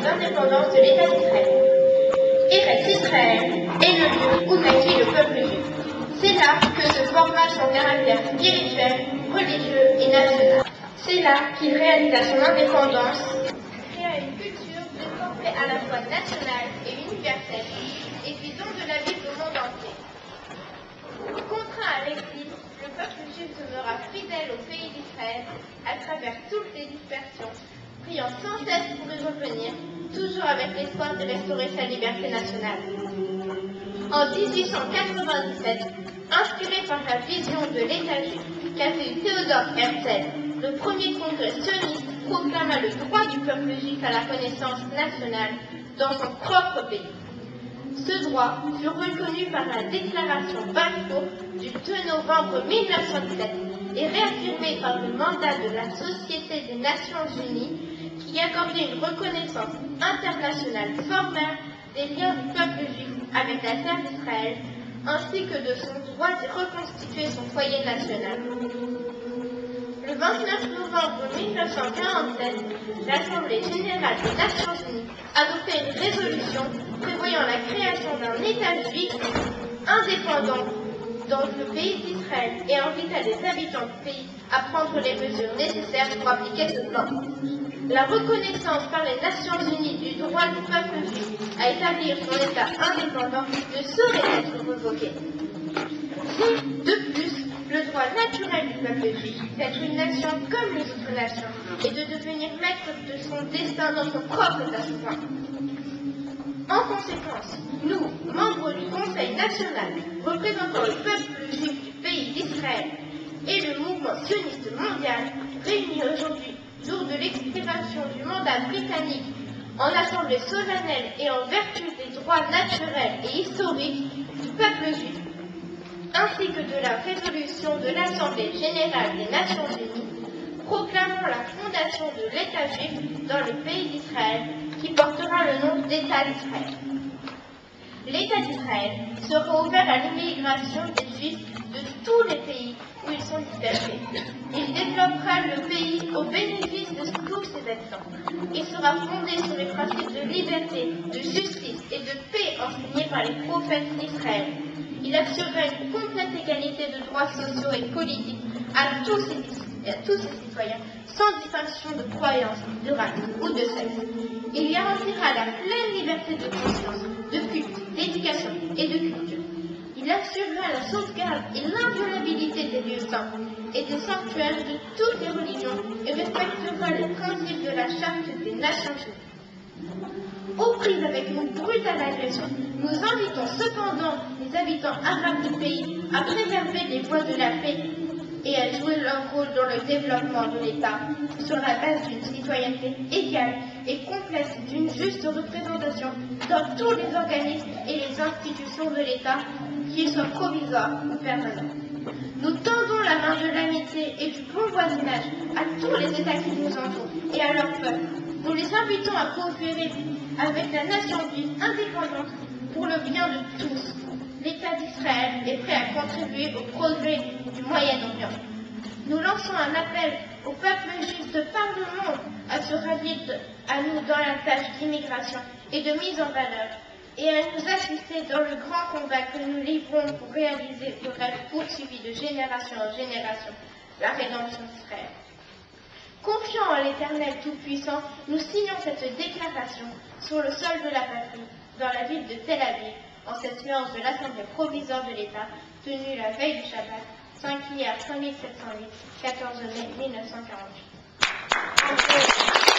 d'indépendance de l'État d'Israël. Eretz Israël est le lieu où naquit le peuple juif. C'est là que se forma son caractère spirituel, religieux et national. C'est là qu'il réalisa son indépendance, créa une culture développée à la fois nationale et universelle, et fit don de la Bible au monde entier. Contraint à l'exil, le peuple juif demeura fidèle au pays d'Israël à travers toutes les dispersions, priant sans cesse pour y revenir, toujours avec l'espoir de restaurer sa liberté nationale. En 1897, inspiré par la vision de l'État juif qu'avait eu Théodore Herzl, le premier congrès sioniste proclama le droit du peuple juif à la connaissance nationale dans son propre pays. Ce droit fut reconnu par la déclaration Balfour du 2 novembre 1907 et réaffirmé par le mandat de la Société des Nations Unies qui accordait une reconnaissance internationale formelle des liens du peuple juif avec la terre d'Israël ainsi que de son droit d'y reconstituer son foyer national. Le 29 novembre 1947, l'Assemblée générale des Nations Unies adoptait une résolution prévoyant la création d'un État juif indépendant dans le pays d'Israël et invita les habitants du pays à prendre les mesures nécessaires pour appliquer ce plan. La reconnaissance par les Nations Unies du droit du peuple juif à établir son État indépendant ne saurait être revoqué. C'est, de plus, le droit naturel du peuple juif d'être une nation comme les autres nations et de devenir maître de son destin dans son propre destin. En conséquence, nous, membres du Conseil national représentant le peuple juif du pays d'Israël et le mouvement sioniste mondial, réunis aujourd'hui, jour de l'expiration du mandat britannique, en assemblée solennelle et en vertu des droits naturels et historiques du peuple juif, ainsi que de la résolution de l'Assemblée générale des Nations Unies, proclamant la fondation de l'État juif dans le pays d'Israël, qui portera le nom d'État d'Israël. L'État d'Israël sera ouvert à l'immigration des Juifs de tous les pays où ils sont dispersés. Il développera le pays au bénéfice de tous ses habitants. Il sera fondé sur les principes de liberté, de justice et de paix enseignés par les prophètes d'Israël. Il assurera une complète égalité de droits sociaux et politiques à tous ses citoyens, sans distinction de croyance, de race ou de sexe. Il garantira la pleine liberté de conscience, de culte, d'éducation et de culture. Il assurera la sauvegarde et l'inviolabilité des lieux saints et des sanctuaires de toutes les religions et respectera les principes de la Charte des Nations Unies. Aux prises avec une brutale agression, nous invitons cependant les habitants arabes du pays à préserver les voies de la paix et à jouer leur rôle dans le développement de l'État sur la base d'une citoyenneté égale et complète d'une juste représentation dans tous les organismes et les institutions de l'État, qu'ils soient provisoires ou permanents. Nous tendons la main de l'amitié et du bon voisinage à tous les États qui nous entourent et à leurs peuples. Nous les invitons à coopérer avec la nation juive indépendante pour le bien de tous. L'État d'Israël est prêt à contribuer au progrès du Moyen-Orient. Nous lançons un appel au peuple juif de par le monde à se rallier à nous dans la tâche d'immigration et de mise en valeur et à nous assister dans le grand combat que nous livrons pour réaliser le rêve poursuivi de génération en génération, la rédemption d'Israël. Confiant en l'Éternel Tout-Puissant, nous signons cette déclaration sur le sol de la patrie, dans la ville de Tel Aviv, en cette séance de l'Assemblée provisoire de l'État, tenue la veille du Shabbat, 5 hier 5708, 14 mai 1948.